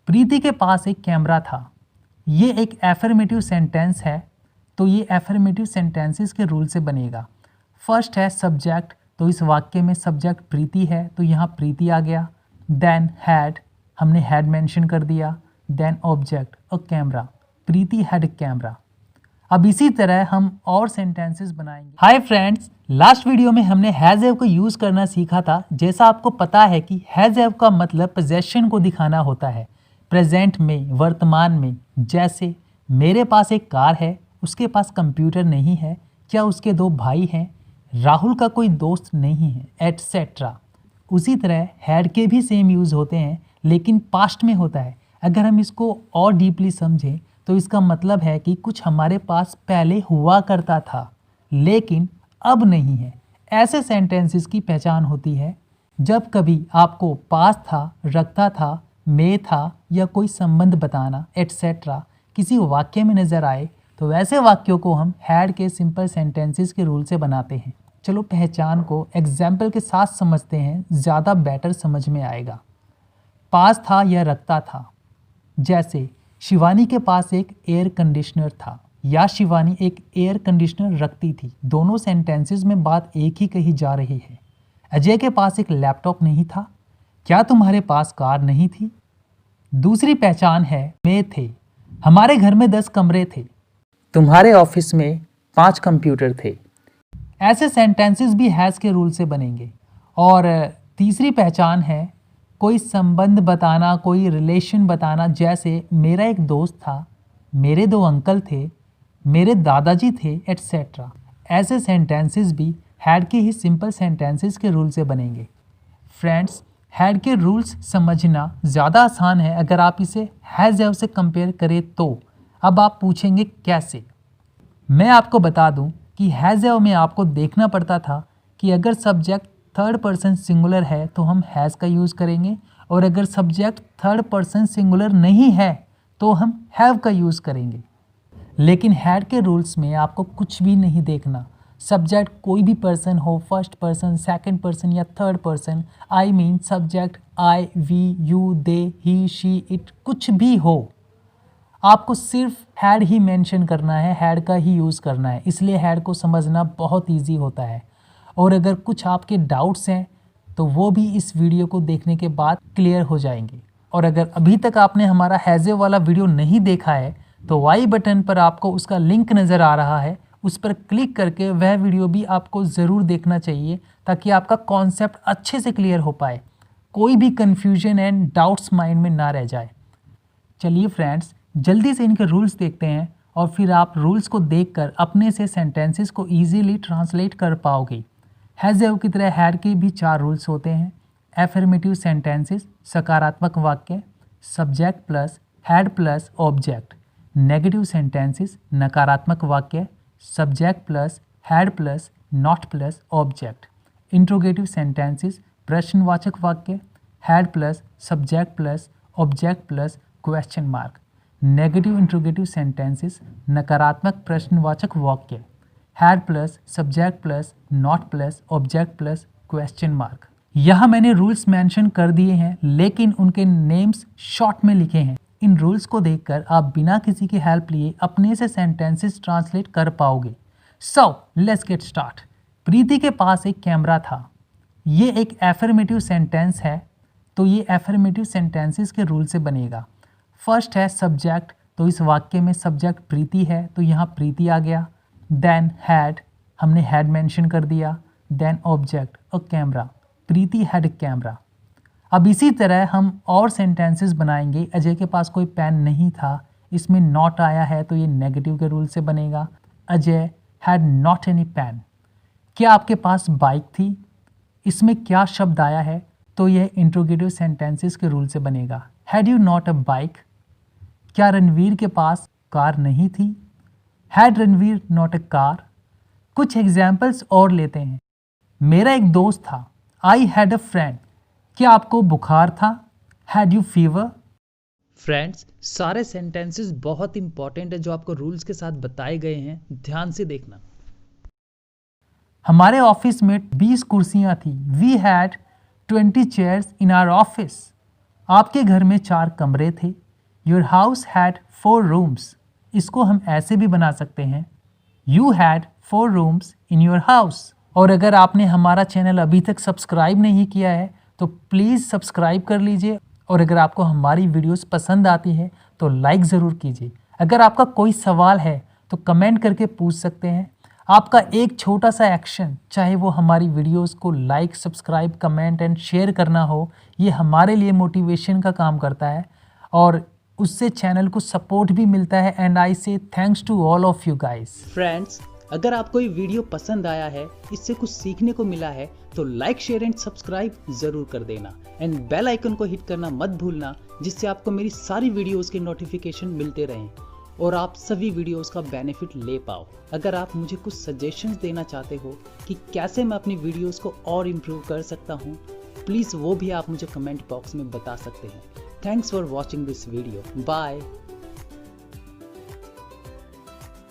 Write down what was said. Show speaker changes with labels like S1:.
S1: प्रीति के पास एक कैमरा था। ये एक एफर्मेटिव सेंटेंस है, तो ये एफर्मेटिव सेंटेंसेस के रूल से बनेगा। फर्स्ट है सब्जेक्ट, तो इस वाक्य में सब्जेक्ट प्रीति है, तो यहाँ प्रीति आ गया। देन हैड, हमने हैड मेंशन कर दिया। Then object a camera, Preeti had camera. अब इसी तरह हम और सेंटेंसेस बनाएंगे। हाय फ्रेंड्स, लास्ट वीडियो में हमने हैज़ हैव को यूज़ करना सीखा था। जैसा आपको पता है कि हैज़ हैव का मतलब पोजेशन को दिखाना होता है, प्रेजेंट में, वर्तमान में। जैसे मेरे पास एक कार है, उसके पास कंप्यूटर नहीं है, क्या उसके 2 भाई हैं, राहुल का कोई दोस्त नहीं है, एटसेट्रा। उसी तरह हैड के भी सेम यूज़ होते हैं, लेकिन पास्ट में होता है। अगर हम इसको और डीपली समझें तो इसका मतलब है कि कुछ हमारे पास पहले हुआ करता था लेकिन अब नहीं है। ऐसे सेंटेंसेस की पहचान होती है जब कभी आपको पास था, रखता था, में था या कोई संबंध बताना एटसेट्रा किसी वाक्य में नज़र आए, तो वैसे वाक्यों को हम हैड के सिंपल सेंटेंसेस के रूल से बनाते हैं। चलो पहचान को एग्जाम्पल के साथ समझते हैं, ज़्यादा बेटर समझ में आएगा। पास था या रखता था, जैसे शिवानी के पास एक एयर कंडीशनर था या शिवानी एक एयर कंडीशनर रखती थी। दोनों सेंटेंसेस में बात एक ही कही जा रही है। अजय के पास एक लैपटॉप नहीं था, क्या तुम्हारे पास कार नहीं थी। दूसरी पहचान है में थे, हमारे घर में 10 कमरे थे, तुम्हारे ऑफिस में 5 कंप्यूटर थे। ऐसे सेंटेंसेस भी हैज़ के रूल से बनेंगे। और तीसरी पहचान है कोई संबंध बताना, कोई रिलेशन बताना। जैसे मेरा एक दोस्त था, मेरे 2 अंकल थे, मेरे दादाजी थे, एटसेट्रा। ऐसे सेंटेंसेस भी हैड के ही सिंपल सेंटेंसेस के रूल से बनेंगे। फ्रेंड्स, हैड के रूल्स समझना ज़्यादा आसान है अगर आप इसे हैज़ हैव से कंपेयर करें तो। अब आप पूछेंगे कैसे। मैं आपको बता दूं कि हैज़ हैव में आपको देखना पड़ता था कि अगर सब्जेक्ट थर्ड पर्सन सिंगुलर है तो हम हैज़ का यूज़ करेंगे, और अगर सब्जेक्ट थर्ड पर्सन सिंगुलर नहीं है तो हम हैव का यूज़ करेंगे। लेकिन हैड के रूल्स में आपको कुछ भी नहीं देखना। सब्जेक्ट कोई भी पर्सन हो, फर्स्ट पर्सन, सेकंड पर्सन या third person, I mean subject I, we, you, they, he, she, it, कुछ भी हो, आपको सिर्फ हैड ही मेंशन करना है, हैड का ही यूज़ करना है। इसलिए हैड को समझना बहुत ईजी होता है। और अगर कुछ आपके डाउट्स हैं तो वो भी इस वीडियो को देखने के बाद क्लियर हो जाएंगे। और अगर अभी तक आपने हमारा हैज़ हैव वाला वीडियो नहीं देखा है तो वाई बटन पर आपको उसका लिंक नज़र आ रहा है, उस पर क्लिक करके वह वीडियो भी आपको ज़रूर देखना चाहिए ताकि आपका कॉन्सेप्ट अच्छे से क्लियर हो पाए, कोई भी कन्फ्यूजन एंड डाउट्स माइंड में ना रह जाए। चलिए फ्रेंड्स, जल्दी से इनके रूल्स देखते हैं और फिर आप रूल्स को देखकर अपने से सेंटेंसेस को ईजीली ट्रांसलेट कर पाओगे। हैज़ हैव की तरह हैड के भी 4 रूल्स होते हैं। एफर्मेटिव सेंटेंसेस, सकारात्मक वाक्य, subject plus had plus object. Negative sentences, नकारात्मक वाक्य, subject plus had plus not plus object. Interrogative sentences, प्रश्नवाचक वाक्य, had plus subject plus object plus question mark. Negative interrogative sentences, नकारात्मक प्रश्नवाचक वाक्य, had plus subject plus not plus object plus question mark. यहाँ मैंने rules mention कर दिए हैं लेकिन उनके नेम्स शॉर्ट में लिखे हैं। इन रूल्स को देखकर आप बिना किसी की हेल्प लिए अपने से सेंटेंसेस ट्रांसलेट कर पाओगे। So let's get start. Preeti के पास एक कैमरा था। ये एक एफर्मेटिव सेंटेंस है, तो ये एफर्मेटिव सेंटेंसेस के रूल से बनेगा। फर्स्ट है सब्जेक्ट, तो इस वाक्य में सब्जेक्ट प्रीति है, तो यहाँ प्रीति आ गया। देन हैड, हमने हैड मेंशन कर दिया। Then object a camera, Preeti had camera. अब इसी तरह हम और सेंटेंसेस बनाएंगे। अजय के पास कोई पेन नहीं था, इसमें नॉट आया है तो ये नेगेटिव के रूल से बनेगा। Ajay had not any pen. क्या आपके पास बाइक थी, इसमें क्या शब्द आया है तो यह इंट्रोगेटिव सेंटेंसेस के रूल से बनेगा। Had you not a bike. क्या रणवीर के पास कार नहीं थी, had Ranveer not a car. कुछ एग्जाम्पल्स और लेते हैं। मेरा एक दोस्त था, आई हैड अ फ्रेंड। क्या आपको बुखार था, हैड यू फीवर। फ्रेंड्स, सारे सेंटेंसेस बहुत इंपॉर्टेंट है जो आपको रूल्स के साथ बताए गए हैं, ध्यान से देखना। हमारे ऑफिस में 20 कुर्सियां थी। We had 20 chairs in our office. आपके घर में 4 कमरे थे। Your house had 4 rooms. इसको हम ऐसे भी बना सकते हैं, you had 4 rooms in your house. और अगर आपने हमारा चैनल अभी तक सब्सक्राइब नहीं किया है तो प्लीज़ सब्सक्राइब कर लीजिए, और अगर आपको हमारी वीडियोस पसंद आती है तो लाइक ज़रूर कीजिए। अगर आपका कोई सवाल है तो कमेंट करके पूछ सकते हैं। आपका एक छोटा सा एक्शन, चाहे वो हमारी वीडियोस को like, subscribe, comment and share करना हो, ये हमारे लिए मोटिवेशन का काम करता है और उससे चैनल को सपोर्ट भी मिलता है। And I say thanks to all of you guys.
S2: Friends, अगर आपको ये वीडियो पसंद आया है, इससे कुछ सीखने को मिला है, तो लाइक, शेयर एंड सब्सक्राइब जरूर कर देना एंड बेल आइकन को हिट करना मत भूलना, जिससे आपको मेरी सारी वीडियोस के नोटिफिकेशन मिलते रहें और आप सभी वीडियोस का बेनिफिट ले पाओ। अगर आप मुझे कुछ सजेशंस देना चाहते हो कि कैसे मैं अपनी वीडियोस को और इम्प्रूव कर सकता हूँ, प्लीज़ वो भी आप मुझे कमेंट बॉक्स में बता सकते हैं। Thanks for watching this video. Bye.